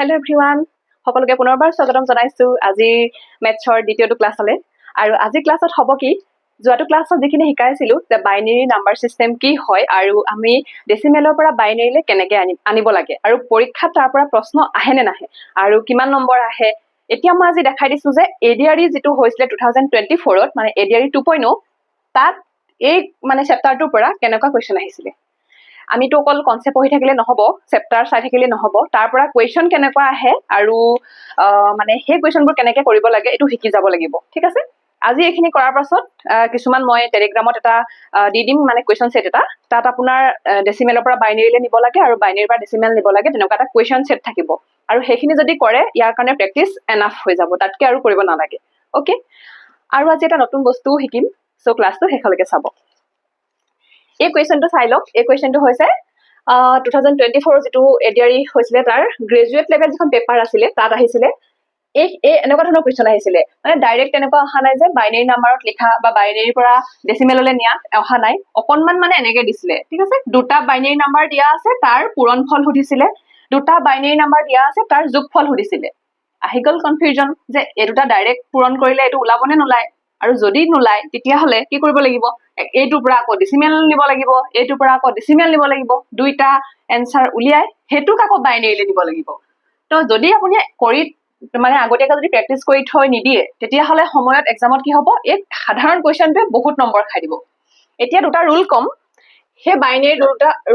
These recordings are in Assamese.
হেল্ল' এভৰিৱান, সকলোকে পুনৰবাৰ স্বাগতম জনাইছোঁ আজিৰ মেথছৰ দ্বিতীয়টো ক্লাছলৈ। আৰু আজি ক্লাছত হ'ব কি, যোৱাটো ক্লাছত যিখিনি শিকাইছিলোঁ যে বাইনেৰী নাম্বাৰ ছিষ্টেম কি হয় আৰু আমি ডেচিমেলৰ পৰা বাইনেৰীলৈ কেনেকৈ আনিব লাগে আৰু পৰীক্ষাত তাৰ পৰা প্ৰশ্ন আহে নে নাহে আৰু কিমান নম্বৰ আহে। এতিয়া মই আজি দেখাই দিছোঁ যে ADRE যিটো হৈছিলে 2024ত, মানে ADRE 2.0, তাত এই মানে চেপ্টাৰটোৰ পৰা কেনেকুৱা কুৱেশ্যন আহিছিলে। আমিতো অকল কনচেপ্ট পঢ়ি থাকিলে নহ'ব, চেপ্টাৰ চাই থাকিলে নহ'ব, তাৰ পৰা কুৱেশ্যন কেনেকুৱা আহে আৰু মানে সেই কুৱেশ্যনবোৰ কেনেকৈ কৰিব লাগে এইটো শিকি যাব লাগিব। ঠিক আছে, আজি এইখিনি কৰাৰ পাছত কিছুমান মই টেলিগ্ৰামত এটা দি দিম, মানে কুৱেশ্যন ছেট এটা, তাত আপোনাৰ ডেচিমেলৰ পৰা বাইনেৰীলৈ নিব লাগে আৰু বাইনেৰীৰ পৰা ডেচিমেল নিব লাগে, তেনেকুৱা এটা কুৱেশ্যন ছেট থাকিব। আৰু সেইখিনি যদি কৰে ইয়াৰ কাৰণে প্ৰেক্টিচ এনাফ হৈ যাব, তাতকৈ আৰু কৰিব নালাগে। অ'কে, আৰু আজি এটা নতুন বস্তুও শিকিম, চ' ক্লাছটো শেষলৈকে চাব। এই কুৱেশ্যনটো চাই লওক। এই কুৱেশ্যনটো হৈছে 2024 যিটো ADRE হৈছিলে তাৰ গ্ৰেজুৱেট লেভেল যিখন পেপাৰ আছিলে তাত আহিছিলে। এই এনেকুৱা ধৰণৰ কুৱেশ্যন আহিছিলে, মানে ডাইৰেক্ট তেনেকুৱা অহা নাই যে বাইনেৰী নাম্বাৰত লিখা বা বাইনেৰীৰ পৰা ডেচিমেললৈ নিয়া, অহা নাই। অকণমান মানে এনেকৈ দিছিলে। ঠিক আছে, দুটা বাইনেৰী নাম্বাৰ দিয়া আছে, তাৰ পূৰণফল সুধিছিলে, দুটা বাইনেৰী নাম্বাৰ দিয়া আছে, তাৰ যোগফল সুধিছিলে। আহি গ'ল কনফিউজন যে এই দুটা ডাইৰেক্ট পূৰণ কৰিলে এইটো ওলাব নে নোলায়, আৰু যদি নোলায় তেতিয়াহ'লে কি কৰিব লাগিব, এইটোৰ পৰা আকৌ ডেচিমেল নিব লাগিব, এইটোৰ পৰা আকৌ ডেচিমেল নিব লাগিব, দুইটা এনচাৰ উলিয়াই সেইটোক আকৌ বাইনেৰীলৈ নিব লাগিব। তো যদি আপুনি কৰি মানে আগতীয়াকৈ যদি প্ৰেক্টিচ কৰি থৈ নিদিয়ে তেতিয়াহ'লে সময়ত এক্সামত কি হ'ব, এই সাধাৰণ কুৱেশ্যনটোৱে বহুত নম্বৰ খাই দিব। এতিয়া দুটা ৰুল কম, সেই বাইনেৰী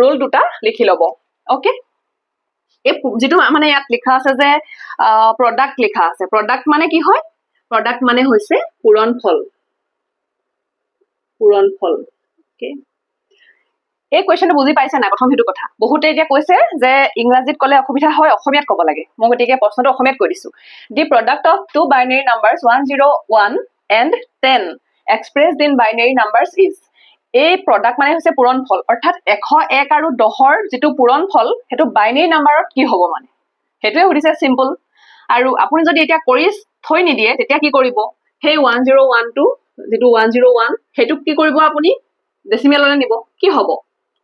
ৰুল দুটা লিখি ল'ব। অ'কে, এই যিটো মানে ইয়াত লিখা আছে যে প্ৰডাক্ট লিখা আছে, প্ৰডাক্ট মানে কি হয়, প্ৰডাক্ট মানে হৈছে পূৰণফল। অ'কে, এই কুৱেশ্যনটো বুজি পাইছে নাই প্ৰথম সেইটো কথা। বহুতে এতিয়া কৈছে যে ইংৰাজীত ক'লে অসুবিধা হয়, অসমীয়াত ক'ব লাগে। মই গতিকে প্ৰশ্নটো অসমীয়াত কৈ দিছোঁ। The product of two binary numbers 101 and 10 expressed in binary numbers is. এই প্ৰডাক্ট মানে হৈছে পূৰণফল, অৰ্থাৎ 101 আৰু 10ৰ যিটো পূৰণফল সেইটো বাইনেৰী নাম্বাৰত কি হ'ব, মানে সেইটোৱে সুধিছে, চিম্পল। আৰু আপুনি যদি এতিয়া কৰি থৈ নিদিয়ে তেতিয়া কি কৰিব, সেই 101টো যিটো 101 সেইটোক কি কৰিব, আপুনি ডেচিমেললৈ নিব। কি হ'ব,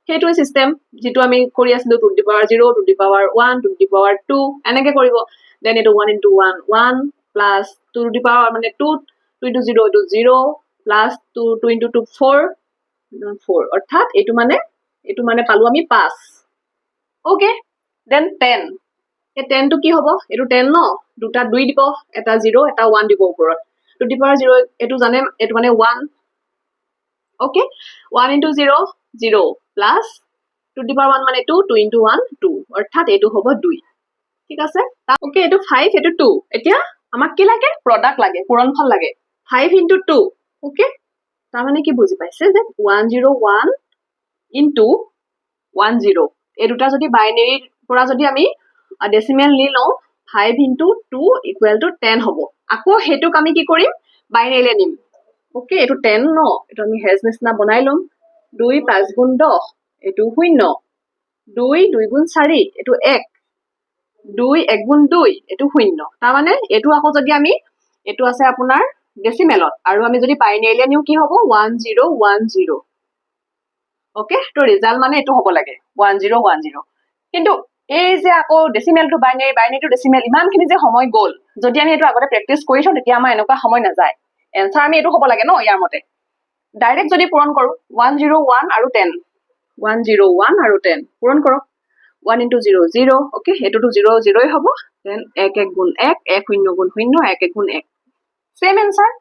সেইটোৱে চিষ্টেম যিটো আমি কৰি আছিলোঁ, 2 to the power 0, 2 to the power 1, 2 to the power 2, এনেকৈ কৰিব। দেন এইটো 1 into 1 1 plus 2 to the power মানে 2, 2 into 0 এইটো 0 প্লাছ 2 into 2 4, অৰ্থাৎ এইটো মানে পালোঁ আমি 5। অ'কে, দেন 10, এই 10টো কি হ'ব, এইটো 10 ন, দুটা 2 দিব, এটা 0 এটা 1 দিব ওপৰত, 2 to the power 0 এইটো জানে, এইটো মানে 1। Okay, 1 into 0 0 plus 2 to the power 1 মানে 2, 2 into 1 2, অৰ্থাৎ এইটো হ'ব 2। ঠিক আছে, অ'কে, এইটো 5, এইটো 2। এতিয়া আমাক কি লাগে, প্ৰডাক্ট লাগে, পূৰণফল লাগে, 5 into 2। অ'কে, তাৰমানে কি বুজি পাইছে যে 101 into 10, এই দুটা যদি বাইনেৰীৰ পৰা যদি আমি ডেচিমেল নি লওঁ, 5 into 2 equal to 10 হ'ব। আকৌ সেইটোক আমি কি কৰিম, বাইনেৰীলৈ নিম। অ'কে, এইটো 10 ন, এইটো আমি হেজ নিচিনা বনাই ল'ম। 2 5 গুণ 10, এইটো 0, 2 2 গুণ 4, এইটো 1, 2 1 গুণ 2, এইটো 0। তাৰমানে এইটো আকৌ যদি আমি, এইটো আছে আপোনাৰ ডেচিমেলত, আৰু আমি যদি বাইনেৰীলৈ নিওঁ কি হ'ব, 1010। অ'কে, তো ৰিজাল্ট মানে এইটো হ'ব লাগে 1010। কিন্তু এই যে আকৌ ডেচিমেলটো বাইনেৰী, বাইনেৰীটো ডেচিমেল, ইমানখিনি যে সময় গ'ল, যদি আমি এইটো আগতে প্ৰেক্টিচ কৰি থওঁ তেতিয়া আমাৰ এনেকুৱা সময় নাযায়। এনচাৰ আমি এইটো হ'ব লাগে ন, ইয়াৰ মতে ডাইৰেক্ট যদি পূৰণ কৰোঁ 101 আৰু 10, 101 আৰু 10 পূৰণ কৰক, 1 into 0 0। অ'কে, এইটোতো 0 0ই হ'ব। দেন 1 1 গুণ 1, 1 0 গুণ 0, 1 1 গুণ 1, ছেম এনচাৰ।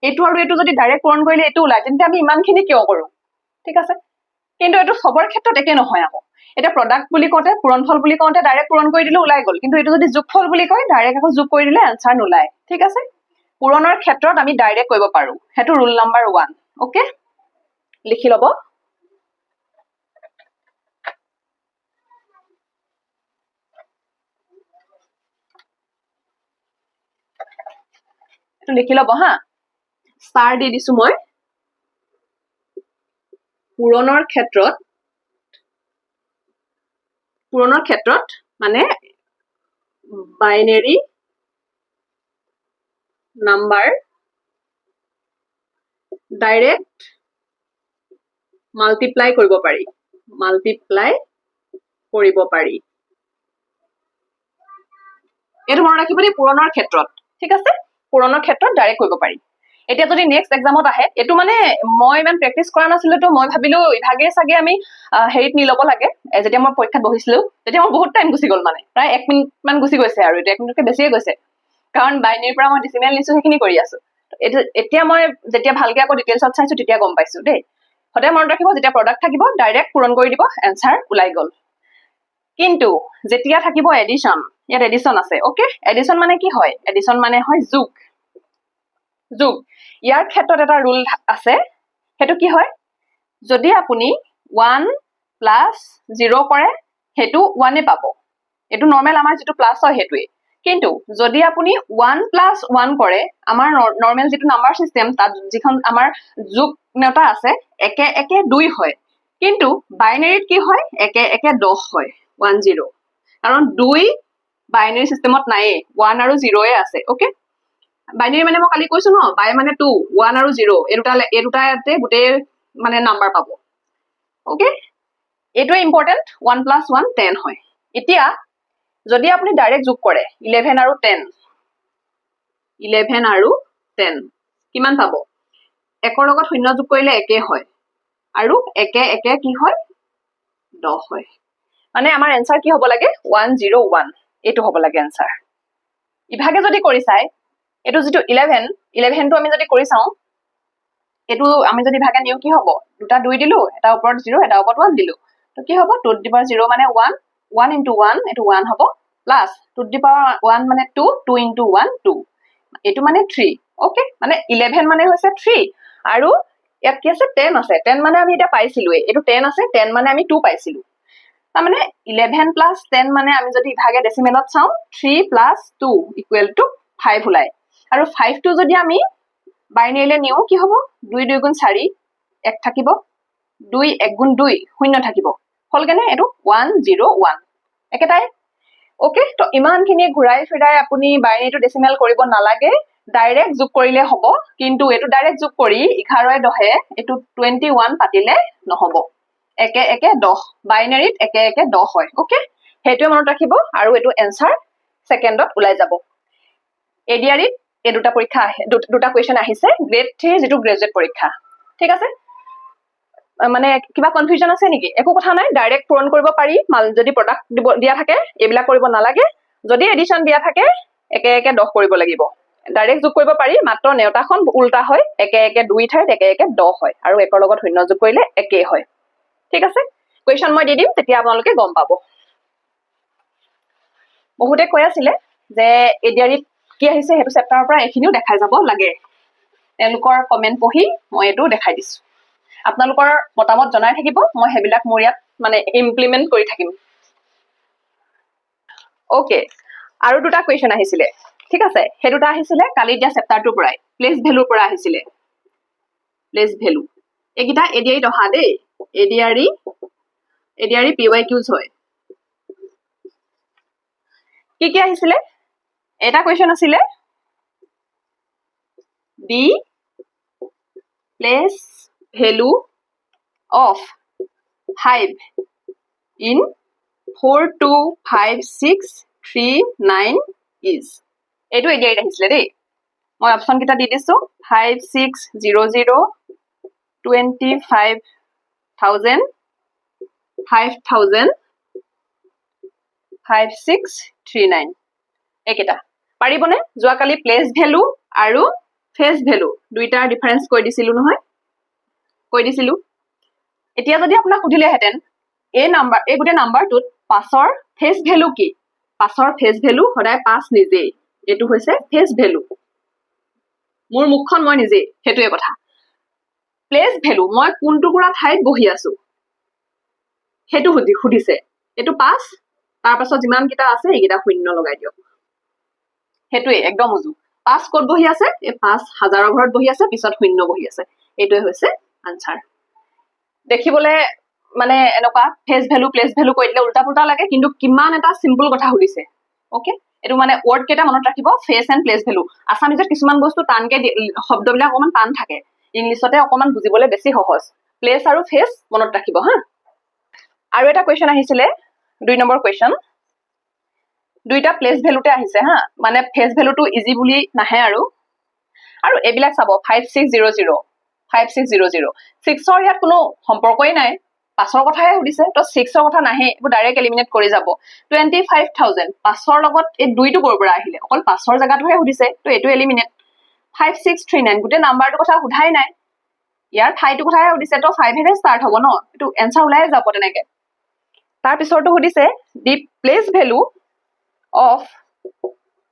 এইটো আৰু এইটো যদি ডাইৰেক্ট পূৰণ কৰিলে এইটো ওলায়, তেন্তে আমি ইমানখিনি কিয় কৰোঁ। ঠিক আছে, কিন্তু এইটো চবৰ ক্ষেত্ৰত একে নহয়। আকৌ এতিয়া প্ৰডাক্ট বুলি কওঁতে, পূৰণফল বুলি কওঁতে ডাইৰেক্ট পূৰণ কৰি দিলে ওলাই গ'ল, কিন্তু এইটো যদি যোগফল বুলি কয় ডাইৰেক্ট আকৌ যোগ কৰি দিলে এনচাৰ নোলায়। ঠিক আছে, পূৰণৰ ক্ষেত্ৰত আমি ডাইৰেক্ট কৰিব পাৰোঁ, সেইটো ৰুল নাম্বাৰ 1। অ'কে, লিখি ল'ব। এইটো লিখি ল'ব হা, ষ্টাৰ দি দিছোঁ মই। পূৰণৰ ক্ষেত্ৰত মানে বাইনেৰী নাম্বাৰ ডাইৰেক্ট মাল্টিপ্লাই কৰিব পাৰি, এইটো মনত ৰাখিব দেই পূৰণৰ ক্ষেত্ৰত ঠিক আছে পূৰণৰ ক্ষেত্ৰত ডাইৰেক্ট কৰিব পাৰি এতিয়া যদি নেক্সট এক্সামত আহে এইটো মানে মই ইমান প্ৰেক্টিচ কৰা নাছিলো তো মই ভাবিলো ইভাগে চাগে আমি হেৰিত নি ল'ব লাগে যেতিয়া মই পৰীক্ষাত বহিছিলো তেতিয়া মোৰ বহুত টাইম গুচি গ'ল মানে প্ৰায় 1 মিনিট মান গুচি গৈছে আৰু এইটো 1 মিনিটকে বেছিয়ে গৈছে কাৰণ বাইনেৰীৰ পৰা মই ডেচিমেল নিছো সেইখিনি কৰি আছো এতিয়া মই যেতিয়া ভালকে আকৌ ডিটেইলছত চাইছো তেতিয়া গম পাইছো দেই সদায় মনত ৰাখিব যেতিয়া প্ৰডাক্ট থাকিব ডাইৰেক্ট পূৰণ কৰি দিব এনসাৰ ওলাই গ'ল কিন্তু যেতিয়া থাকিব এডিশন ইয়াত এডিশন আছে ওকে এডিশন মানে কি হয় এডিশন মানে হয় যোগ যোগ ইয়াৰ ক্ষেত্ৰত এটা ৰুল আছে হেতু কি হয় যদি আপুনি 1 + 0 কৰে হেতু 1 এ পাব এটো নৰমাল আমাৰ যেটো প্লাস হয় হেতুই কিন্তু যদি আপুনি 1 + 1 কৰে আমাৰ নৰমাল যেটো নাম্বাৰ সিস্টেম তাত যিখন আমাৰ যোগ নেতা আছে একে একে 2 হয় কিন্তু বাইনাৰীত কি হয় একে একে 10 হয় 1 0 কাৰণ 2 বাইনাৰী সিস্টেমত নাই 1 আৰু 0 এ আছে ওকে বাইনাৰী মানে মই কালি কৈছো ন বাই মানে 2 1 আৰু 0 এৰুটাতে গুটে মানে নাম্বাৰ পাব ওকে এটো ইম্পৰ্টেন্ট 1 + 1 10 হয় এতিয়া যদি আপুনি ডাইৰেক্ট যোগ কৰে 11 আৰু 10 11 আৰু 10 কিমান পাব একৰ লগত শূন্য যোগ কৰিলে একে হয় আৰু একে একে কি হয় 10 হয় মানে আমাৰ এনসাৰ কি হ'ব লাগে 101 এটো হ'ব লাগে এনসাৰ ইভাগে যদি কৰি চাই এটো যেটো 11 টো আমি যদি কৰি চাও এটো আমি যদি ভাগে নিউ কি হ'ব দুটা 2 দিলো এটা ওপৰত 0 এটা ওপৰত 1 দিলো তো কি হ'ব 2 ^ 0 মানে 1 1 * 1 এটো 1 হ'ব প্লাস 2 ^ 1 মানে 2 2 * 1 2 এটো মানে 3 ওকে মানে 11 মানে হৈছে 3 আৰু ইয়াত কি আছে 10 আছে 10 মানে আমি এটা পাইছিলো এটো 10 আছে 10 মানে আমি 2 পাইছিলো তা মানে 11 + 10 মানে আমি যদি ইভাগে ডেসিমেলত চাও 3 + 2 = 5 ওলাই আৰু 5 টো যদি আমি বাইনাৰীলে নিও কি হ'ব 2 2 * 4 1 থাকিব 2 1 * 2 শূন্য থাকিব হল কেনে এটো 101 একেটাই ওকে তো ইমানখিনি ঘুৰাই ফিৰাই আপুনি বাইনাৰীটো ডেসিমেল কৰিব নালাগে ডাইৰেক্ট যোগ কৰিলে হ'ব কিন্তু এটো ডাইৰেক্ট যোগ কৰি 11 10 এটো 21 পাতিলে নহব একে একে 10 বাইনাৰীত একে একে 10 হয় ওকে হেতু মনত ৰাখিব আৰু এটো এনসাৰ সেকেন্ডত ওলাই যাব এডিআৰিত এই দুটা পৰীক্ষা দুটা কোৱেশ্চন আহিছে গ্ৰেড 3 যেটো গ্ৰেজুৱেট পৰীক্ষা ঠিক আছে মানে কিবা কনফিউজন আছে নেকি একো কথা নাই ডাইৰেক্ট পূৰণ কৰিব পাৰি যদি প্ৰডাক্ট দিয়া থাকে এবিলা কৰিব নালাগে যদি এডিশন দিয়া থাকে একে একে 10 কৰিব লাগিব ডাইৰেক্ট যোগ কৰিব পাৰি মাত্ৰ নেউতাখন উল্টা হয় একে একে 2 ঠাইত একে একে 10 হয় আৰু একৰ লগত শূন্য যোগ কৰিলে একে হয় ঠিক আছে কোৱেশ্চন মই দি দিম তেতিয়া আপোনালোকে গম পাব বহুতে কৈ আছিলে যে এডিআৰিত কি আহিছে হেতু চেপ্টাৰৰ পৰা এখিনিও দেখাই যাব লাগে তেওঁলোকৰ কমেন্ট পঢ়ি মই এটো দেখাই দিছো আপোনালোকৰ মতামত জনাই থাকিব মই হেবিলাক মোৰ ইয়াত মানে ইমপ্লিমেন্ট কৰি থাকিম ওকে আৰু দুটা কোৱেশ্চন আহিছিলে ঠিক আছে হে দুটা আহিছিলে কালি দিয়া চেপ্টাৰটোৰ পৰাই প্লেস ভ্যালুৰ পৰা আহিছিলে প্লেস ভ্যালু একিটা এডিআৰিত অহা দেই এডিআৰি পিৱাইকিউজ হয় কি আহিছিলে এটা কোৱেশ্চন আছিলে the place value of 5 in 425639 is এটো এডিআৰিত আহিছিলে দেই মই অপচন কিটা দি দিছো 5600 25000 5000 5639 একেটা পাৰিবনে যোৱা কালি প্লেস ভ্যালু আৰু ফেস ভ্যালু দুইটাৰ ডিফাৰেন্স কৈ দিছিলো নহয় কৈ দিছিলো এতিয়া যদি আপোনাক সুধিলে হেতেন এই গুটে নাম্বাৰটোত পাছৰ ফেস ভ্যালু কি পাছৰ ফেস ভ্যালু সদায় পাছ নিজে এটো হৈছে ফেস ভ্যালু মোৰ মুখখন মই নিজে হেতুৱে কথা প্লেস ভ্যালু মই কোন টুকুৰা ঠাইত বহি আছো হেতু সুধিছে এটো পাছ তাৰ পাছত যিমান কিটা আছে এইকিটা শূন্য লগাই দিয়ক হেতুৱে একদম উজু পাছ ক'ত বহি আছে এই পাছ হাজাৰৰ ঘৰত বহি আছে পিছত শূন্য বহি আছে এটোৱে হৈছে আনসাৰ দেখিবলে মানে এনেকুৱা ফেস ভ্যালু প্লেস ভ্যালু কৈ দিলে উল্টা পুল্টা লাগে কিন্তু কিমান এটা সিম্পল কথা সুধিছে ওকে এটো মানে ওয়ার্ড কেটা মনত ৰাখিব ফেস এন্ড প্লেস ভ্যালু আসামিজত কিছুমান বস্তু টানকে শব্দবিলাক অকমান টান থাকে ইংলিশতে অকমান বুজিবলে বেছি সহজ প্লেস আৰু ফেস মনত ৰাখিব হা আৰু এটা কোৱেশ্চন আহিছিলে 2 নম্বৰ কোৱেশ্চন দুইটা প্লেস ভ্যালুতে আহিছে হা মানে ফেস ভ্যালুটো ইজি বুলি নাহে আৰু এইবিলাক চাব 5600 5600 6ৰ ইয়াত কোনো সম্পৰ্কই নাই 5ৰ কথাহে সুধিছে তো 6ৰ কথা নাহে এইবোৰ ডাইৰেক্ট এলিমিনেট কৰি যাব 25000 5ৰ লগত এই দুইটো ক'ৰ পৰা আহিলে অকল 5ৰ জায়গাটোহে সুধিছে তো এইটো এলিমিনেট 5639 গোটে নাম্বাৰটো কথা সুধাই নাই ইয়াৰ ঠাইটো কথাহে সুধিছে তো 5 হেৰে ষ্টাৰ্ট হ'ব ন এটো এনসাৰ ওলাই যাব তেনেকে তাৰ পিছৰটো সুধিছে the place value of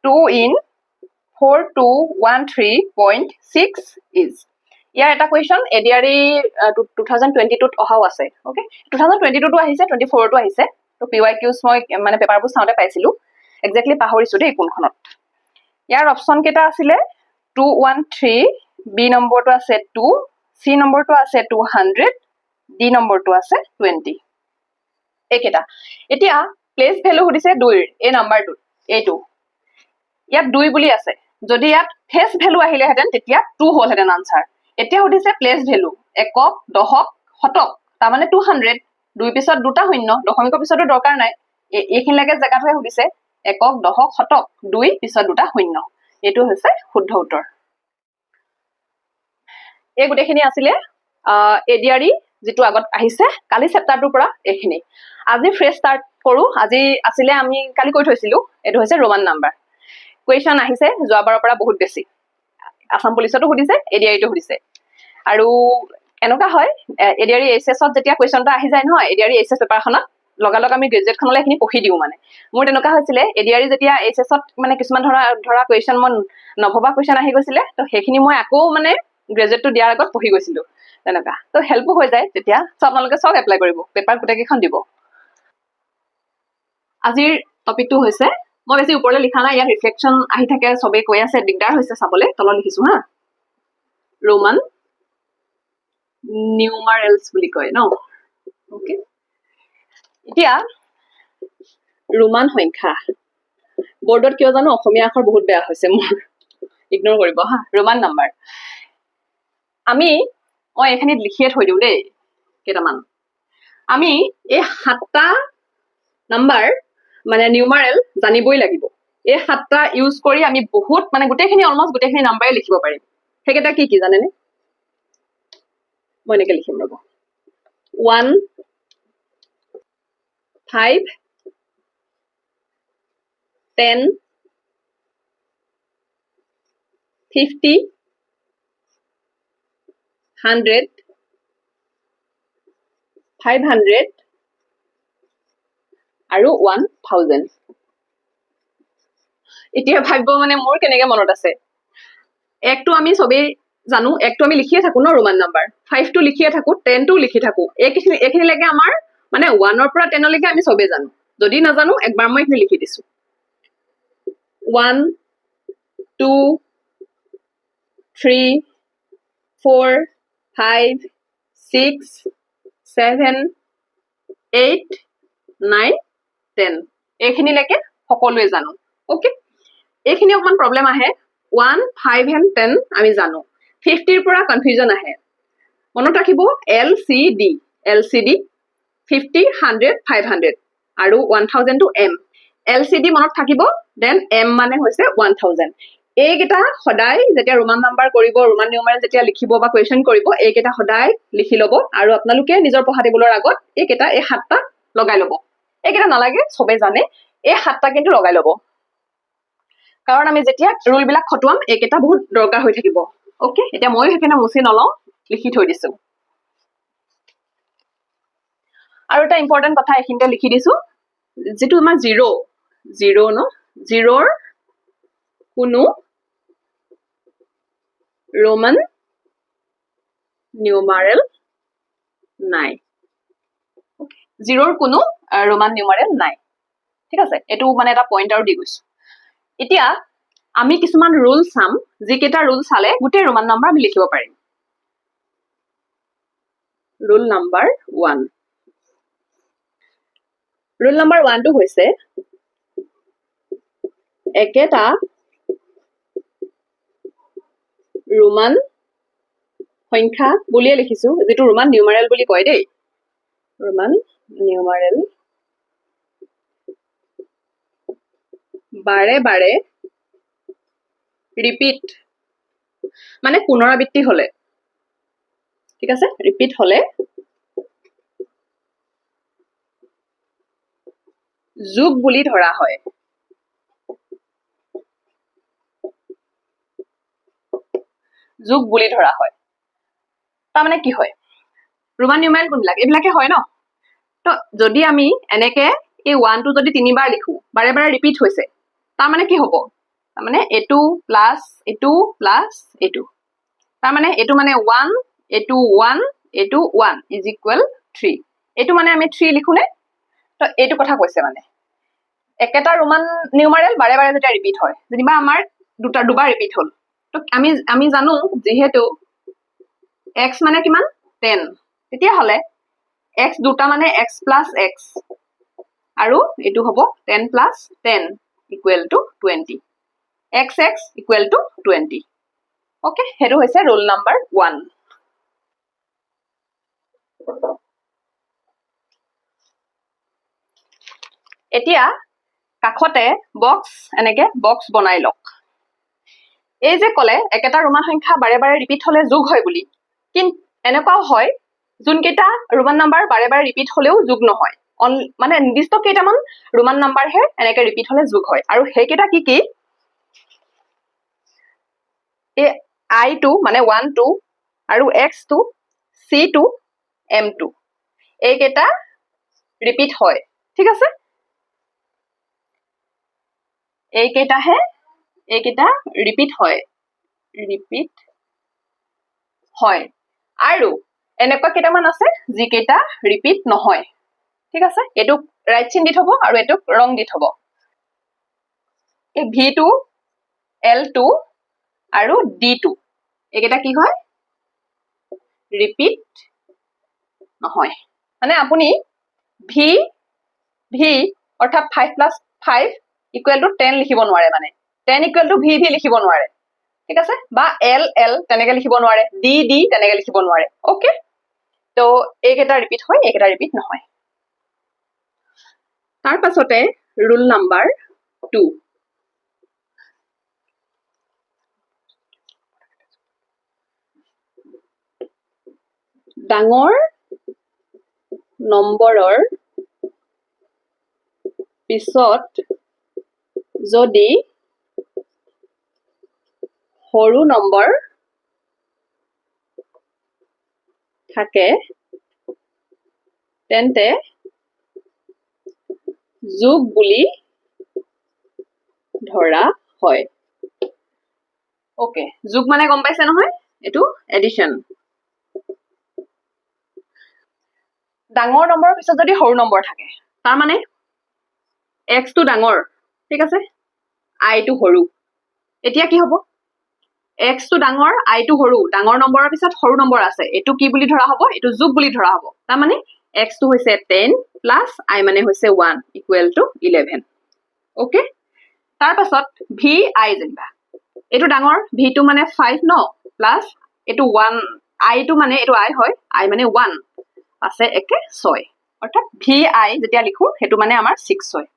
2 in 4213.6 is ইয়াৰ এটা কোৱেশ্চন এডিআৰই 2022 ত অহাও আছে ওকে 2022 টো আহিছে 24 টো আহিছে তো পিওয়াইকিউস মই মানে পেপাৰবোৰ চাওঁতে পাইছিলো এক্স্যাক্টলি পাহৰিছো দেই কোনখনত ইয়াৰ অপচন কেটা আছিলে 213 বি নম্বৰটো আছে 2 সি নম্বৰটো আছে 200 ডি নম্বৰটো আছে 20 একেটা এতিয়া প্লেস ভ্যালু সুধিছে 2 এই নাম্বাৰটো এইটো ইয়াত 2 বুলি আছে যদি ইয়াত ফেস ভ্যালু আহিলে হেতেন তেতিয়া 2 হল হেতেন আনসাৰ এতিয়া সুধিছে প্লেস ভ্যালু একক দহক শতক তাৰ মানে 200 দুই পিছত দুটা শূন্য দশমিকৰ পিছতো দৰকাৰ নাই এইখিনি লাগে জায়গাটোহে সুধিছে একক দহক শতক দুই পিছত দুটা শূন্য এটো হৈছে শুদ্ধ উত্তৰ এই গুটেখিনি আছিলে এডিআৰই যেটো আগত আহিছে কালি চেপ্টাৰটোৰ পৰা এইখিনি আজি ফ্ৰেশ ষ্টাৰ্ট কৰো আজি আছিলে আমি কালি কৈ থৈছিলো এটো হৈছে ৰোমান নাম্বাৰ কোৱেশ্চন আহিছে যোৱাবাৰৰ পৰা বহুত বেছি আসাম পুলিচতো সুধিছে এডিআৰইটো সুধিছে আৰু এনেকা হয় এডিআৰই এছএছত যেতিয়া কোৱেশ্চনটা আহি যায় নহয় এডিআৰই এছএছ পেপাৰখনত লগালগ আমি গ্ৰেজুৱেট খনলে এখিনি পঢ়ি দিও মানে মোৰ তেনেকা হৈছিলে এডিআৰই যেতিয়া এছএছত মানে কিছুমান ধৰা কোৱেশ্চন মন নভবা কোৱেশ্চন আহি গৈছিলে তো হেখিনি মই আকৌ মানে গ্ৰেজুৱেটটো দিয়াৰ আগত পঢ়ি গৈছিলো তেনেকা তো হেল্পো হৈ যায় তেতিয়া আপোনালোকে সব এপ্লাই কৰিব পেপাৰ গুটেকিখন দিব আজিৰ টপিকটো হৈছে মই বেছি ওপৰলৈ লিখা নাই ইয়াত ৰিফ্লেকশন আহি থাকে সবে কৈ আছে দিগদাৰ হৈছে চাবলে তল লিখিছো হা ৰোমান নিউমাৰেলস বুলি কয় ন ওকে এতিয়া ৰোমান সংখ্যা বৰ্ডত কিয় জানো অসমীয়া আখৰ বহুত বেয়া হৈছে মোৰ ইগনোৰ কৰিব হা ৰোমান নাম্বাৰ আমি মই এখানি লিখিয়ে থৈ দিও দেই কেটামান আমি এই 7টা নাম্বাৰ মানে নিউমাৰেল জানিবই লাগিব এই 7টা ইউজ কৰি আমি বহুত মানে গুটেখিনি অলমোস্ট গুটেখিনি নাম্বাৰে লিখিব পাৰিম হেকেটা কি জানেনে মই এনেকে লিখিম ৰব 1 5 10 50 100 500 আৰু 1000 এতিয়া ভাবিব মানে মোৰ কেনেকে মনত আছে একটো আমি সবে জানো একটো আমি লিখিয়ে থাকো ন ৰোমান নাম্বাৰ 5 টো লিখিয়ে থাকো 10 টো লিখি থাকো এইখিনি লাগে আমাৰ মানে 1 ৰ পৰা 10 লৈকে আমি সবে জানো যদি নাজানো একবাৰ মই এখিনি লিখি দিছো 1 2 3 4 5 6 7 8 9 10 এইখিনি লৈকে সকলোৱে জানো ওকে এইখিনি অকমান প্ৰবলেম আহে 1 5 and 10 আমি জানো 50 ৰ পৰা কনফিউজন আহে মনত ৰাখিব LCD 50 100 500 আৰু 1000 to M LCD মনত থাকিব দেন M মানে হৈছে 1000 এইকেইটা সদায় যেতিয়া ৰোমান নাম্বাৰ কৰিব ৰোমান নিউমাৰেল যেতিয়া লিখিব বা কোৱেশ্চন কৰিব এইকেইটা সদায় লিখি লব আৰু আপোনালোকে নিজৰ পঢ়া টেবুলৰ আগত এইকেইটা এই 7টা লগাই লব এইকেইটা নালাগে সবে জানে এই 7টা কিন্তু লগাই লব কাৰণ আমি যেতিয়া ৰুল বিলাক খটুৱাম এইকেইটা বহুত দৰকাৰ হৈ থাকিব ওকে এতিয়া মই হেকেনে মুছি নলও লিখি থৈ দিছো আৰু এটা ইম্পৰ্টেন্ট কথা এখিনতে লিখি দিছো যেটো আমাৰ 0 ন 0ৰ কোনো ৰোমান নিউমাৰেল নাই ওকে 0ৰ কোনো ৰোমান নিউমাৰেল নাই ঠিক আছে এটো মানে এটা পইণ্টাৰ দি গৈছো এতিয়া আমি কিছুমান ৰুল চাম যিকেটা ৰুল চালে গুটে ৰোমান নাম্বাৰ আমি লিখিব পাৰিম ৰুল নাম্বাৰ 1 ৰুল নাম্বাৰ 1 টো হৈছে একেটা ৰোমান সংখ্যা বুলিয়ে লিখিছো যেটো ৰোমান নিউমাৰেল বুলি কয় দেই ৰোমান নিউমাৰেল বাৰে বাৰে ৰিপিট মানে পুনৰাবৃত্তি হলে, ঠিক আছে, ৰিপিট হলে যোগ বুলি ধৰা হয়। যোগ বুলি ধৰা হয়। তাৰমানে কি হয়, ৰোমান নিউমেৰেল কোনবিলাক, এইবিলাকে হয় ন। তো যদি আমি এনেকে এই 1 টো যদি 3 বাৰ লিখো, বাৰে বাৰে ৰিপিট হৈছে, তাৰমানে কি হ'ব, তাৰমানে এইটো প্লাছ এইটো প্লাছ এইটো, তাৰমানে এইটো মানে 1, এইটো 1, এইটো 1 ইজ ইকুৱেল 3, এইটো মানে আমি 3 লিখোনে। তো এইটো কথা কৈছে, মানে একেটা ৰোমান নিউমাৰেল বাৰে বাৰে যেতিয়া ৰিপিট হয়, যেনিবা আমাৰ দুবাৰ ৰিপিট হ'ল, তো আমি জানো যিহেতু x মানে কিমান 10, তেতিয়াহ'লে x দুটা মানে x প্লাছ x, আৰু এইটো হ'ব 10 plus 10 equal to 20, xx equal to 20। Okay, সেইটো হৈছে ৰুল নাম্বাৰ 1। এতিয়া কাষতে এনেকে বক্স বনাই লওক। এই যে ক'লে একেটা ৰোমান সংখ্যা বাৰে বাৰে ৰিপিট হলে যোগ হয় বুলি, কিন্তু এনেকুৱাও হয় যোনকেইটা ৰোমান নাম্বাৰ বাৰে বাৰে ৰিপিট হলেও যোগ নহয়, মানে নিৰ্দিষ্ট কেইটামান ৰোমান নাম্বাৰহে এনেকে ৰিপিট হলে যোগ হয়। আৰু সেইকেইটা কি কি, এই I2 মানে 1 2 আৰু X2 C2 M2 এইকেইটা ৰিপিট হয়, ঠিক আছে। এইকেইটা ৰিপিট হয়, আৰু এনেকুৱা কেইটামান আছে যিকেইটা ৰিপিট নহয়, ঠিক আছে। এইটোক ৰাইট চিন দি থব আৰু এইটোক ৰং দি থব। এই V2 L2 আৰু D2 এইকেইটা কি হয়, ৰিপিট নহয়। মানে আপুনি V অৰ্থাৎ 5 প্লাছ 5 ইকুৱেল টু 10 লিখিব নোৱাৰে, মানে 10 ইকুৱেল টু V লিখিব নোৱাৰে, ঠিক আছে, বা L তেনেকে লিখিব নোৱাৰে, D তেনেকে লিখিব নোৱাৰে। অ'কে, তো এইকেইটা ৰিপিট হয়, এইকেইটা ৰিপিট নহয়। তাৰ পাছতে ৰুল নাম্বাৰ 2। ডাঙৰ নম্বৰৰ পিছত যদি সৰু নম্বৰ থাকে তেন্তে যোগ বুলি ধৰা হয়। অ'কে, যোগ মানে গম পাইছে নহয়, এইটো এডিশ্যন। ডাঙৰ নম্বৰৰ পিছত যদি সৰু নম্বৰ থাকে, তাৰমানে x টো ডাঙৰ, ঠিক আছে, I টো সৰু। এতিয়া কি হ'ব, x টো ডাঙৰ I টো সৰু, ডাঙৰ নম্বৰৰ পিছত সৰু নম্বৰ আছে, এইটো কি বুলি ধৰা হ'ব, এইটো যোগ বুলি ধৰা হ'ব। তাৰমানে x টো হৈছে 10 প্লাছ I মানে হৈছে 1 ইকুৱেল টু 11। অ'কে, তাৰ পাছত VI যেনিবা এইটো ডাঙৰ, V টো মানে 5 ন, প্লাছ এইটো 1, I টো মানে এইটো I হয়, I মানে 1 আছে একে 6, অৰ্থাৎ VI যেতিয়া লিখো সেইটো মানে আমাৰ 6 হয়।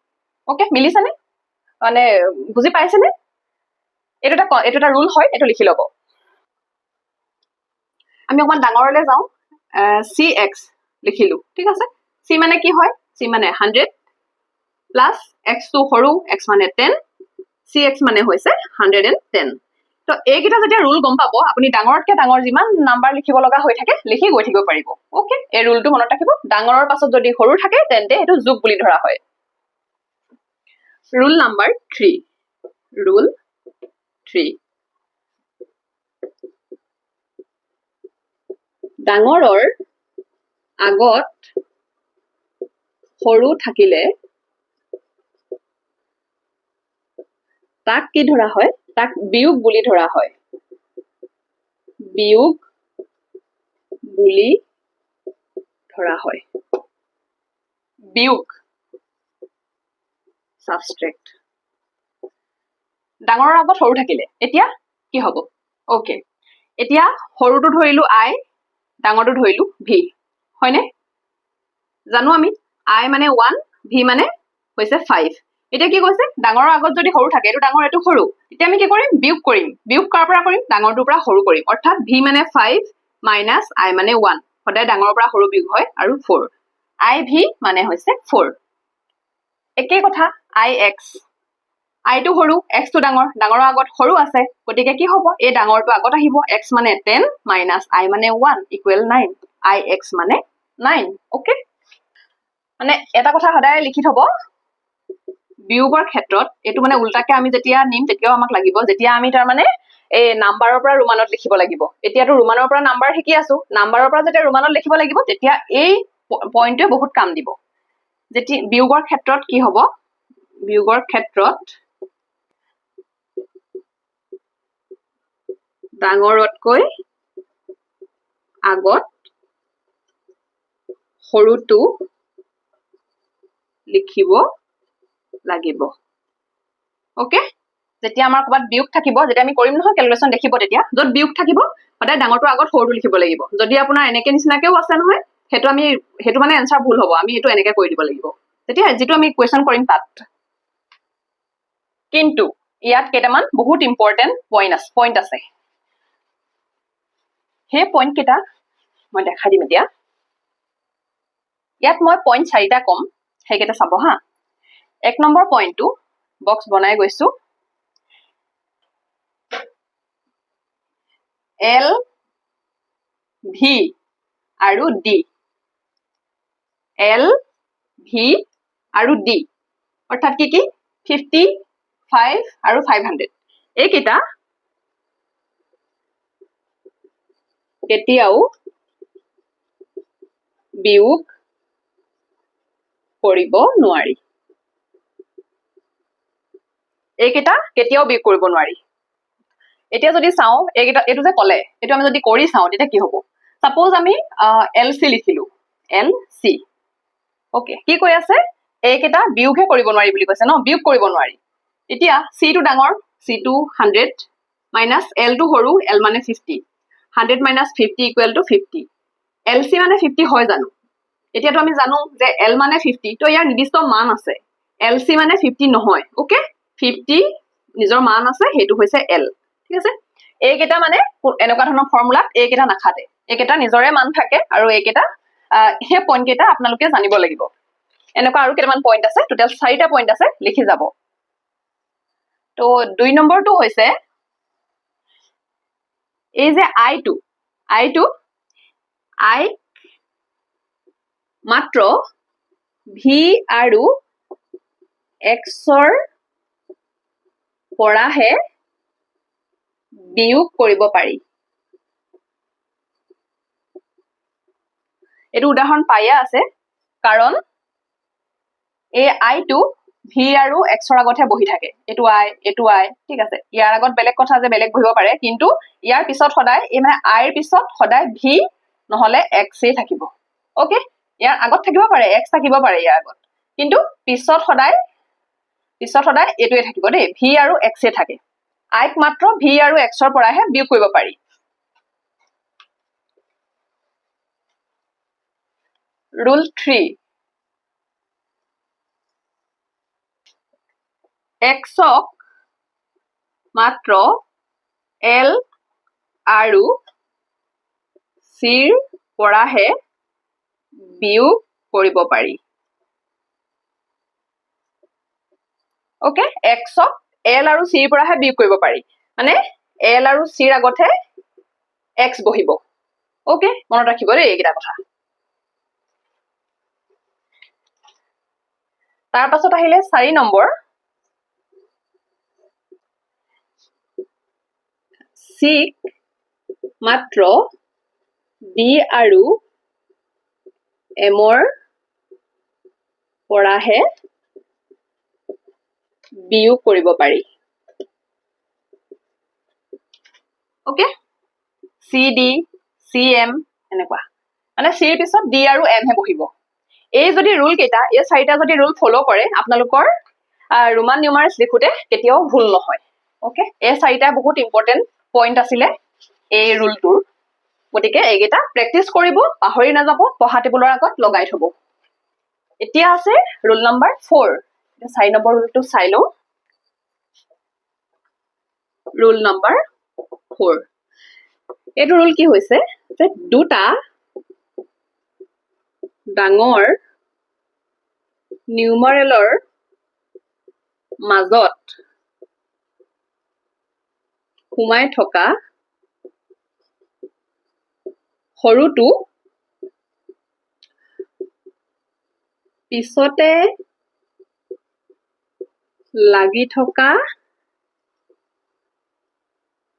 অ'কে, মিলিছেনে, মানে বুজি পাইছেনে? এইটো এটা ৰুল হয়, এইটো লিখি ল'ব। আমি অকণমান ডাঙৰলৈ যাওঁ, CX লিখিলো, ঠিক আছে। C মানে কি হয়, C মানে 100 প্লাছ X টো সৰু, X মানে 10, CX মানে হৈছে 110। তো এইকেইটা যেতিয়া ৰুল গম পাব, আপুনি ডাঙৰতকে ডাঙৰ যিমান নাম্বাৰ লিখিব লগা হৈ থাকে লিখি গৈ থাকিব পাৰিব। অ'কে, এই ৰুলটো মনত ৰাখিব, ডাঙৰৰ পাছত যদি সৰু থাকে তেন্তে এইটো যোগ বুলি ধৰা হয়। Rule number 3। ৰুল 3, ডাঙৰৰ আগত সৰু থাকিলে তাক কি ধৰা হয়, তাক বিয়োগ বুলি ধৰা হয়। বিয়োগ বুলি ধৰা হয়। বিয়োগ, সাবষ্ট্ৰেক্ট। ডাঙৰৰ আগত সৰু থাকিলে এতিয়া কি হ'ব, অ'কে, এতিয়া সৰুটো ধৰিলো I, ডাঙৰটো ধৰিলো V, হয়নে? জানো আমি I মানে 1, V মানে হৈছে 5, এতিয়া কি কৈছে ডাঙৰৰ আগত যদি সৰু থাকে এইটো ডাঙৰ এইটো সৰু তেতিয়া আমি কি কৰিম বিয়োগ কৰিম বিয়োগ কৰাৰ পৰা কৰিম ডাঙৰটোৰ পৰা সৰু কৰিম অৰ্থাৎ v মানে 5 মাইনাছ i মানে 1 সদায় ডাঙৰৰ পৰা সৰু বিয়োগ হয় আৰু 4 i v মানে হৈছে 4 একেই কথা i x i টো সৰু x টো ডাঙৰৰ আগত সৰু আছে গতিকে কি হ'ব এই ডাঙৰটো আগত আহিব x মানে 10 মাইনাছ i মানে 1 ইকুৱেল 9 i x মানে 9 ওকে মানে এটা কথা সদায় লিখি থব বিয়োগৰ ক্ষেত্ৰত এইটো মানে উল্টাকে আমি যেতিয়া নিম তেতিয়াও আমাক লাগিব যেতিয়া আমি তাৰ মানে এই নাম্বাৰৰ পৰা ৰোমানত লিখিব লাগিব এতিয়াতো ৰোমানৰ পৰা নাম্বাৰ শিকি আছো নাম্বাৰৰ পৰা যেতিয়া ৰোমানত লিখিব লাগিব তেতিয়া এই পইণ্টটোৱে বহুত কাম দিব যেতিয়া বিয়োগৰ ক্ষেত্ৰত কি হ'ব বিয়োগৰ ক্ষেত্ৰত ডাঙৰতকৈ আগত সৰুটো লিখিব লাগিব ওকে যেতিয়া আমাৰ ক'বাত বিয়োগ থাকিব যেতিয়া আমি কৰিম নহয় ক্যালকুলেশন দেখিব তেতিয়া যত বিয়োগ থাকিব সদায় ডাঙৰটো আগত সৰুটো লিখিব লাগিব যদি আপোনাৰ এনেকে নিচিনাকেও আছে নহয় হেতু মানে আনসাৰ ভুল হ'ব আমি এটো এনেকে কৰি দিব লাগিব তেতিয়া যেটো আমি কোৱেশ্চন কৰিম তাত কিন্তু ইয়াত কেইটামান বহুত ইম্পৰ্টেন্ট পইণ্ট আছে হে পইণ্ট কেইটা মই দেখাই দিম এতিয়া ইয়াত মই পইণ্ট 4টা কম হেকেটা চাব হা এক নম্বৰ পইণ্টটো বক্স বনাই গৈছো L V আৰু D L V আৰু D অৰ্থাৎ কি 50 5 আৰু 500 এইকেইটা কেতিয়াও বিয়োগ কৰিব নোৱাৰি এইকেইটা কেতিয়াও বিয়োগ কৰিব নোৱাৰি এতিয়া যদি চাও এইকেইটা এটো যে কলে এটো আমি যদি কৰি চাও তেতিয়া কি হ'ব সাপোজ আমি LC লিখিলো LC ওকে কি কৈ আছে এইকেইটা বিয়োগহে কৰিব নোৱাৰি বুলি কৈছে ন বিয়োগ কৰিব নোৱাৰি এতিয়া C টো ডাঙৰ C টো 100 মাইনাছ L টো সৰু L মানে 50 100 মাইনাছ 50 ইকুৱেল টু 50 LC মানে 50 হয় জানো এতিয়াতো আমি জানো যে L মানে 50 তো ইয়াৰ নিৰ্দিষ্ট মান আছে LC মানে 50 নহয় ওকে 50 নিজৰ মান আছে হেতু হৈছে L ঠিক আছে এইকেইটা মানে এনেকুৱা ধৰণৰ ফৰ্মুলাত এইকেইটা নাখাতে এইকেইটা নিজৰে মান থাকে আৰু এইকেইটা হে পইণ্ট কেইটা আপোনালোকে জানিব লাগিব এনেকুৱা আৰু কেইটামান পইণ্ট আছে টোটাল 4টা পইণ্ট আছে লিখি যাব তো 2 নম্বৰটো হৈছে এই যে I মাত্ৰ V আৰু X ৰ পৰাহে বিয়োগ কৰিব পাৰি এটো উদাহৰণ পাইয়া আছে কাৰণ এই I টো V আৰু X ৰ আগতহে বহি থাকে এটো I ঠিক আছে ইয়াৰ আগত বেলেগ কথা যে বেলেগ বহিব পাৰে কিন্তু ইয়াৰ পিছত সদায় এই মানে I ৰ পিছত সদায় V নহলে X এ থাকিব ওকে ইয়াৰ আগত থাকিব পাৰে X থাকিব পাৰে ইয়াৰ আগত কিন্তু পিছত সদায় এটোৱে থাকিব দেই V আৰু X এ থাকে I ক মাত্ৰ V আৰু X ৰ পৰাহে বিয়োগ কৰিব পাৰি ৰুল 3 X ক মাত্ৰ L আৰু C ৰ পৰাহে বিয়োগ কৰিব পাৰি ওকে X ক L আৰু C ৰ পৰাহে বিয়োগ কৰিব পাৰি মানে L আৰু C ৰ আগতহে X বহিব ওকে মনত ৰাখিব দেই এইকেইটা কথা তাৰ পাছত আহিলে 4 নম্বৰ C মাত্ৰ D আৰু M ৰ পৰাহে বিয়োগ কৰিব পাৰি ওকে CD CM এনেকুৱা মানে C ৰ পিছত D আৰু M হে বহিব এই যদি ৰুল কেইটা এই 4টা যদি ৰুল ফলো কৰে আপোনালোকৰ ৰোমান নিউমাৰছ লিখোতে কেতিয়াও ভুল নহয় ওকে এই 4টা বহুত ইম্পৰ্টেন্ট পইণ্ট আছিলে এই ৰুলটোৰ গতিকে এইকেইটা প্ৰেক্টিস কৰিব পাহৰি নাযাব পঢ়া টেবুলৰ আগত লগাই থব এতিয়া আছে ৰুল নম্বৰ 4 4 নম্বৰ ৰুলটো চাই লওঁ ৰুল নম্বৰ 4 এইটো ৰুল কি হৈছে যে দুটা ডাঙৰ নিউমাৰেলৰ মাজত সোমাই থকা সৰুটো পিছতে লাগি থকা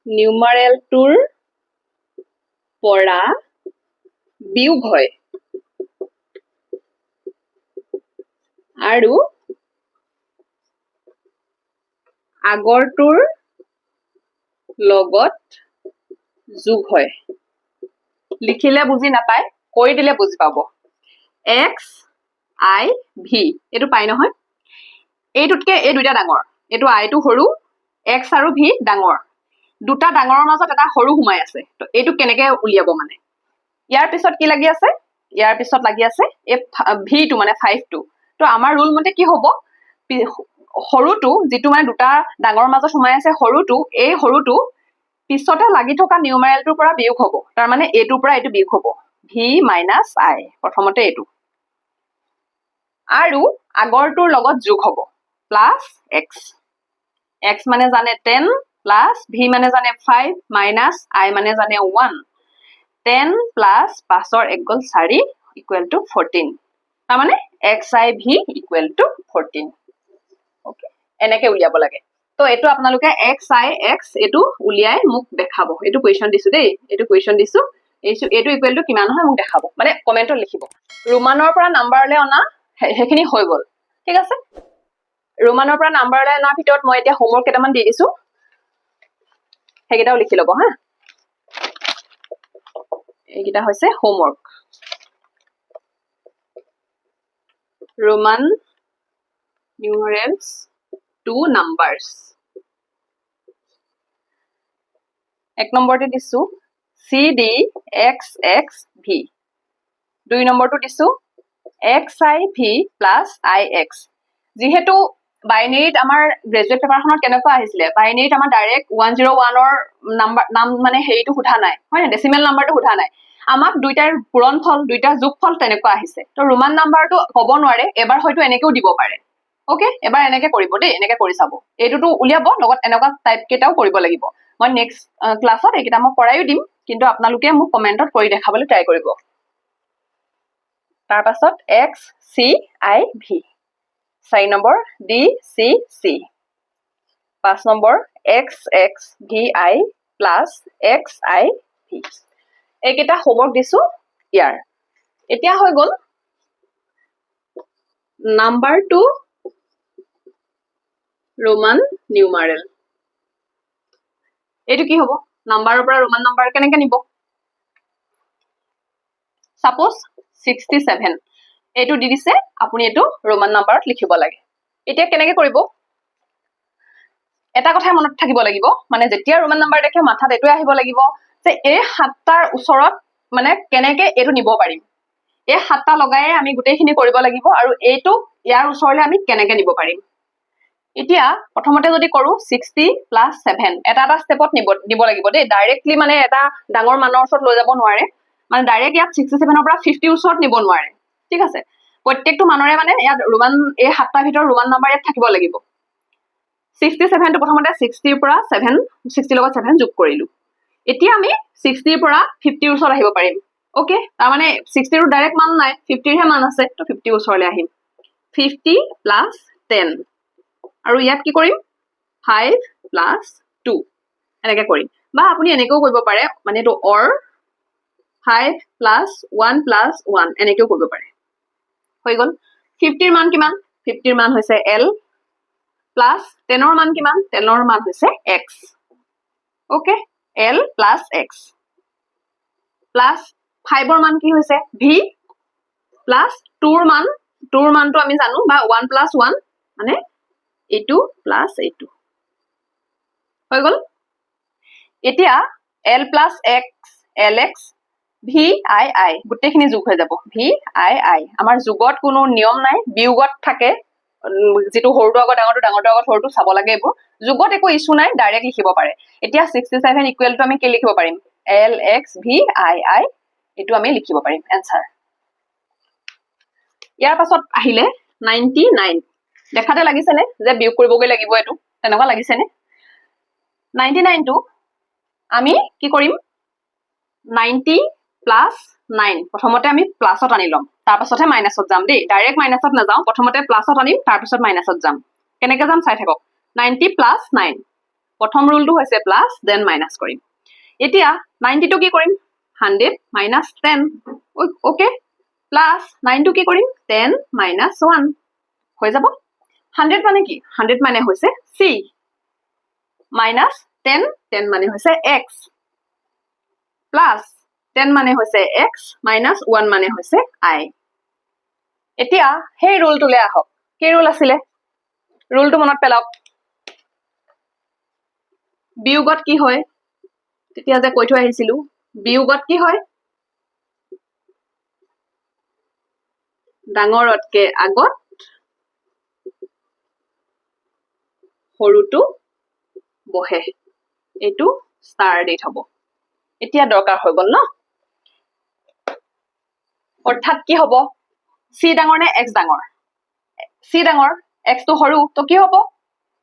নিউমাৰেলটোৰ পৰা বিয়োগ হয় আৰু আগৰটোৰ লগত যোগ হয় লিখিলে বুজি নাপায় কৈ দিলে বুজি পাব এক্স আই ভি এইটো পাই নহয় এইটোতকে এই দুইটা ডাঙৰ এইটো আইটো সৰু এক্স আৰু ভি ডাঙৰ দুটা ডাঙৰৰ মাজত এটা সৰু সোমাই আছে তো এইটো কেনেকে উলিয়াব মানে ইয়াৰ পিছত কি লাগি আছে ইয়াৰ পিছত লাগি আছে এই ভিটো মানে 5টো তো আমাৰ ৰুল মতে কি হ'ব সৰুটো যিটো মানে দুটা ডাঙৰ মাজত সোমাই আছে সৰুটো এই সৰুটো পিছতে লাগি থকা নিউমাৰেলটোৰ পৰা বিয়োগ হ'ব তাৰ মানে এইটোৰ পৰা এইটো বিয়োগ হ'ব ভি মাইনাছ আই প্ৰথমতে এইটো আৰু আগৰটোৰ লগত যোগ হ'ব প্লাছ এক্স এক্স মানে জানে 10 প্লাছ ভি মানে জানে 5 মাইনাছ আই মানে জানে 1 10 প্লাছ 5ৰ 1 গ'ল 4 ইকুৱেল টু 14 তাৰ মানে x I V equal to 14 okay এনেকে উলিয়াব লাগে তো এইটো আপোনালোকে এক্স আই এক্স এইটো উলিয়াই মোক দেখাব এইটো কুৱেশ্যন দিছো দেই এইটো কুৱেশ্যন দিছো এইটো ইকুৱেল টু কিমান হয় মোক দেখাব মানে কমেন্টত লিখিব ৰোমানৰ পৰা নাম্বাৰলৈ অনা হেখিনি হৈ গ'ল ঠিক আছে ৰোমানৰ পৰা নাম্বাৰলৈ অনাৰ ভিতৰত মই এতিয়া হোমৱৰ্ক কেইটামান দি দিছো সেইকেইটাও লিখি ল'ব হা এইকেইটা হৈছে হোমৱৰ্ক ৰোমান numerals 2 numbers 1 নম্বৰতে দিছো CD XX V 2 নম্বৰটো দিছো XIV plus IX যেহেতু বাইনাৰীত আমাৰ গ্ৰেজুৱেট পেপাৰখনত কেনেকুৱা আহিছিলে বাইনাৰীত আমাৰ ডাইৰেক্ট 101ৰ নাম মানে হেৰিটো সোধা নাই হয় না ডেসিমেল নাম্বাৰটো সোধা নাই আমাক দুইটাৰ পূৰণফল দুইটা যোগফল তেনেকুৱা আহিছে তো ৰোমান নাম্বাৰটো হ'ব নোৱাৰে এবাৰ হয়তো এনেকেও দিব পাৰে ওকে এবাৰ এনেকে কৰিব দেই এনেকে কৰি চাব এইটোটো উলিয়াব লগত এনেকুৱা টাইপ কেটাও কৰিব লাগিব মই নেক্সট ক্লাছত এইকেইটা মই কৰাইও দিম কিন্তু আপোনালোকে মোক কমেন্টত কৰি দেখাবলৈ ট্ৰাই কৰিব তাৰ পাছত এক্স সি আই ভি 4 নম্বৰ ডি সি সি 5 নম্বৰ এক্স এক্স ভি আই প্লাছ এক্স আই ভি এইকেইটা হোমৱৰ্ক দিছো ইয়াৰ এতিয়া হৈ গ'ল নাম্বাৰটো ৰোমান নিউমাৰেল এইটো কি হ'ব নাম্বাৰৰ পৰা ৰোমান নাম্বাৰ কেনেকে নিব সাপোজ 67 এইটো দি দিছে আপুনি এইটো ৰোমান নাম্বাৰত লিখিব লাগে এতিয়া কেনেকে কৰিব এটা কথা মনত থাকিব লাগিব মানে যেতিয়া ৰোমান নাম্বাৰ দেখে মাথাত এটো আহিব লাগিব যে এই সাতটাৰ ওচৰত মানে কেনেকে এটো নিব পাৰিম এই সাতটা লগাই আমি গোটেইখিনি কৰিব লাগিব আৰু এইটো ইয়াৰ ওচৰলে আমি কেনেকে নিব পাৰিম এতিয়া প্ৰথমতে যদি কৰো 60 + 7 এটা এটা স্টেপত নিব লাগিব দেই ডাইৰেক্টলি মানে এটা ডাঙৰ মানৰ ওচৰত লৈ যাব নোৱাৰে মানে ডাইৰেক্ট ইয়াত 67 ৰ পৰা 50 ওচৰত নিব নোৱাৰে ঠিক আছে প্ৰত্যেকটো মানৰে মানে ইয়াত ৰোমান এই সাতটা ভিতৰত ৰোমান নাম্বাৰ ইয়াত থাকিব লাগিব 67 টো প্ৰথমতে 60 ৰ পৰা 7 60 লগত 7 যোগ কৰিলো এতিয়া আমি 60 ৰ পৰা 50 ওচৰত আহিব পাৰিম ওকে তাৰ মানে 60 ৰ ডাইৰেক্ট মান নাই 50 ৰ হে মান আছে তো 50 ওচৰলৈ আহিম 50 + 10 আৰু ইয়াত কি কৰিম 5 + 2 এনেকে কৰিম বা আপুনি এনেকেও কৰিব পাৰে মানে এটো অৰ 5 + 1 + 1 এনেকেও কৰিব পাৰে হৈ গল 50 ৰ মান কিমান 50 ৰ মান হৈছে L প্লাস 10 ৰ মান কিমান 10 ৰ মান হৈছে x okay L + x plus 5 ৰ মান কি হৈছে v প্লাস 2 ৰ মানটো আমি জানো বা 1 + 1 মানে এইটো প্লাস এইটো হৈ গল এতিয়া L + x Lx vi গোটেইখিনি যোগ হৈ যাব vi আমাৰ যোগত কোনো নিয়ম নাই বিয়োগত থাকে যেটো সৰুটো আগত ডাঙৰটো আগত সৰুটো চাব লাগে এইবোৰ যুগত একো ইস্যু নাই ডাইৰেক্ট লিখিব পাৰে এতিয়া 67 ইকুৱেল টু আমি কি লিখিব পাৰিম LXVII এইটো আমি লিখিব পাৰিম এনসাৰ ইয়াৰ পাছত আহিলে 99 দেখাতে লাগিছেনে যে বিয়োগ কৰিবগৈ লাগিব এটো তেনেকুৱা লাগিছেনে 99 টো আমি কি কৰিম 90 প্লাস 9 প্ৰথমতে আমি প্লাসত আনি লম তাৰ পাছতহে মাইনাসত যাম দেই ডাইৰেক্ট মাইনাসত না যাও প্ৰথমতে প্লাসত আনিম তাৰ পাছত মাইনাসত যাম কেনেকৈ যাম চাই থাকক 90 প্লাস 9 প্ৰথম ৰুলটো হৈছে প্লাস দেন মাইনাস কৰিম এতিয়া 90 টো কি কৰিম 100 minus 10 ওকে প্লাস 9 টো কি কৰিম 10 minus 1 হৈ যাব 100 মানে কি 100 মানে হৈছে c minus 10 মানে হৈছে x প্লাস 10 মানে হৈছে x minus 1 মানে হৈছে i এতিয়া সেই ৰুলটোলে আহক কি ৰুল আছিলে ৰুলটো মনত পেলাওক বিয়োগত কি হয় তেতিয়া যে কৈ থৈ আহিছিলো বিয়োগত কি হয় ডাঙৰতকে আগত সৰুটো বহে এইটো ষ্টাৰ ডেট হ'ব এতিয়া দৰকাৰ হৈ গল ন অৰ্থাৎ কি হ'ব c ডাঙৰ নে x ডাঙৰ c ডাঙৰ x টো সৰু তো কি হ'ব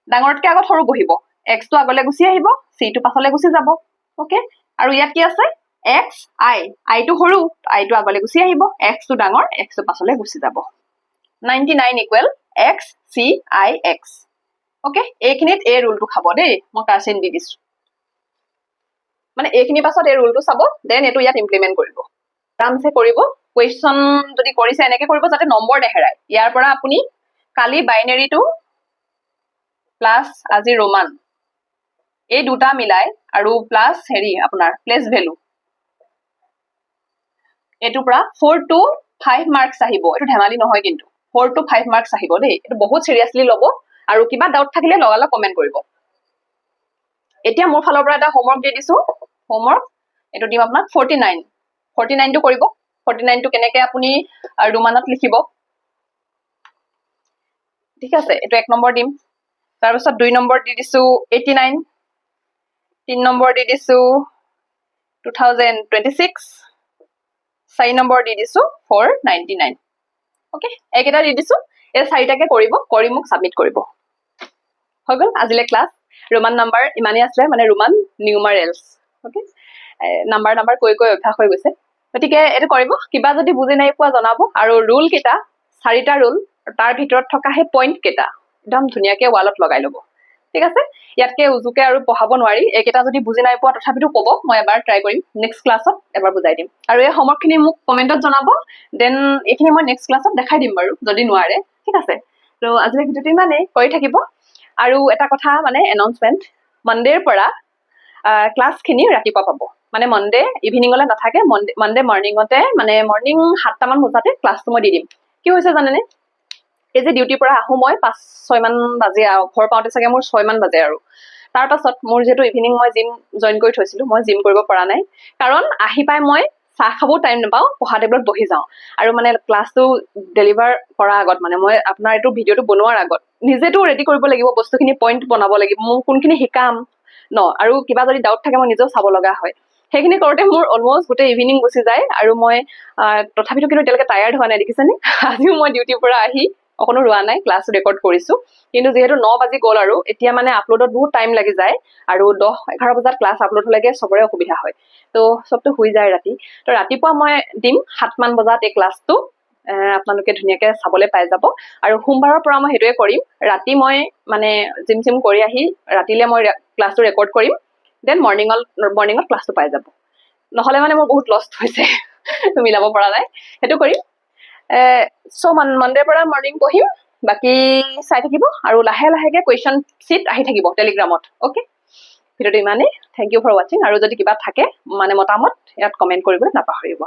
ডাঙৰতকে আগত সৰু বহিব x টো আগলৈ গুচি আহিব c টো পাছলৈ গুচি যাব ওকে আৰু ইয়াত কি আছে x i টো সৰু i টো আগলৈ গুচি আহিব x টো ডাঙৰ x টো পাছলৈ গুচি যাব 99 equal x c i x okay এইখিনিত এই ৰুলটো খাব দেই মই কাৰ্চিন দি দিছো মানে এইখিনি পাছত এই ৰুলটো চাব দেন এটো ইয়াত ইমপ্লিমেন্ট কৰিব আৰামছে কৰিব কোৱেশ্চন যদি কৰিছে এনেকৈ কৰিব যাতে নম্বৰ নেহেৰায় ইয়াৰ পৰা আপুনি কালি বাইনাৰীটো প্লাস আজি ৰোমান এই দুটা মিলাই আৰু প্লাস হেৰি আপোনাৰ প্লেস ভ্যালু এটো পৰা 4 to 5 মাৰ্কস আহিব এটো ধেমালি নহয় কিন্তু 4 to 5 মাৰ্কস আহিব দেই এটো বহুত সিৰিয়াসলি লব আৰু কিবা ডাউট থাকিলে লগালে কমেন্ট কৰিব এতিয়া মোৰ ফালৰ পৰা এটা হোমৱৰ্ক দি দিছো হোমৱৰ্ক এটো দিম আপোনাক 49 টো কৰিব 49 টো কেনেকৈ আপুনি ৰোমানত লিখিব ঠিক আছে এটো এক নম্বৰ দিম তাৰ পাছত দুই নম্বৰ দি দিছো 89 তিন নম্বৰ দি দিছো 2026 চাৰি নম্বৰ দি দিছো 499 ওকে এইকেইটা দি দিছো এই চাৰিটাকে কৰিব কৰি মোক সাবমিট কৰিব হৈ গল আজিলে ক্লাস ৰোমান নাম্বাৰ ইমানে আছে মানে ৰোমান নিউমাৰেলস ওকে নাম্বাৰ কৈ অভ্যাস হৈ গৈছে গতিকে এটো কৰিব কিবা যদি বুজি নাই পোৱা জনাব আৰু ৰুল কেটা চাৰিটা ৰুল তাৰ ভিতৰত থকা হে পইণ্ট কেটা একদম ধুনিয়াকে ওয়ালত লগাই লব ঠিক আছে ইয়াতকে উজুকে আৰু পঢ়াব নোৱাৰি এইকেটা যদি বুজি নাই পোৱা তথাপিটো ক'ব মই এবাৰ ট্ৰাই কৰিম নেক্সট ক্লাছত এবাৰ বুজাই দিম আৰু এই হোমৱৰ্কখিনি মোক কমেন্টত জনাব দেন এইখিনি মই নেক্সট ক্লাছত দেখাই দিম বাৰু যদি নোৱাৰে ঠিক আছে তো আজিলৈ ভিডিওটো ইমানেই কৰি থাকিব আৰু এটা কথা মানে এনাউন্সমেন্ট মনডেৰ পৰা ক্লাছখিনি ৰাতিপুৱা পাব মানে মনডে ইভিনিংলৈ নাথাকে মনডে মৰ্নিংতে মানে মৰ্নিং 7টা মান বজাতে ক্লাছটো মই দি দিম কি হৈছে জানেনে এই যে ডিউটিৰ পৰা আহো মই 5-6 মান বাজে আৰু ঘৰ পাওঁতে চাগে মোৰ 6 মান বাজে আৰু তাৰ পাছত মোৰ যেটো ইভিনিং মই জিম জয়েন কৰি থৈছিলো মই জিম কৰিব পৰা নাই কাৰণ আহি পাই মই চাহ খাবও টাইম নাপাও পঢ়া টেবুলত বহি যাওঁ আৰু মানে ক্লাছটো ডেলিভাৰ কৰা আগত মানে মই আপোনাৰ এইটো ভিডিওটো বনোৱাৰ আগত নিজেটো ৰেডি কৰিব লাগিব বস্তুখিনি পইণ্ট বনাব লাগিব মই কোনখিনি শিকাম ন আৰু কিবা যদি ডাউট থাকে মই নিজেও চাব লগা হয় সেইখিনি কৰোতে মোৰ অলমোস্ট গোটেই ইভিনিং গুচি যায় আৰু মই তথাপিতো কিন্তু এতিয়ালৈকে টায়াৰ্ড হোৱা নাই দেখিছেনে আজিও মই ডিউটিৰ পৰা আহি অকনো ৰোৱা নাই ক্লাছ ৰেকৰ্ড কৰিছো কিন্তু যেহেতু 9 বাজি গল আৰু এতিয়া মানে আপলোডত বহুত টাইম লাগি যায় আৰু 10-11 বজাত ক্লাছ আপলোড হলেগে সবৰে অসুবিধা হয় তো সবটো হৈ যায় ৰাতি তো ৰাতিপুৱা মই দিম 7 মান বজাত এই ক্লাছটো আপোনালোকে ধুনিয়াকে চাবলৈ পাই যাব আৰু সোমবাৰৰ পৰা মই হেতুৱে কৰিম ৰাতি মই মানে জিম কৰি আহি ৰাতিলে মই ক্লাছটো ৰেকৰ্ড কৰিম দেন মৰ্নিংত ক্লাছটো পাই যাব নহলে মানে মোৰ বহুত লষ্ট হৈছে মিলাব পৰা নাই হেতু কৰিম সো মনডেৰ পৰা মৰ্নিং পঢ়িম বাকি চাই থাকিব আৰু লাহে লাহেকে কোৱেশ্চন শীট আহি থাকিব টেলিগ্ৰামত ওকে ভিডিওটো ইমানেই থ্যাংক ইউ ফৰ ওয়াচিং আৰু যদি কিবা থাকে মানে মতামত ইয়াত কমেন্ট কৰিবলৈ নাপাহৰিব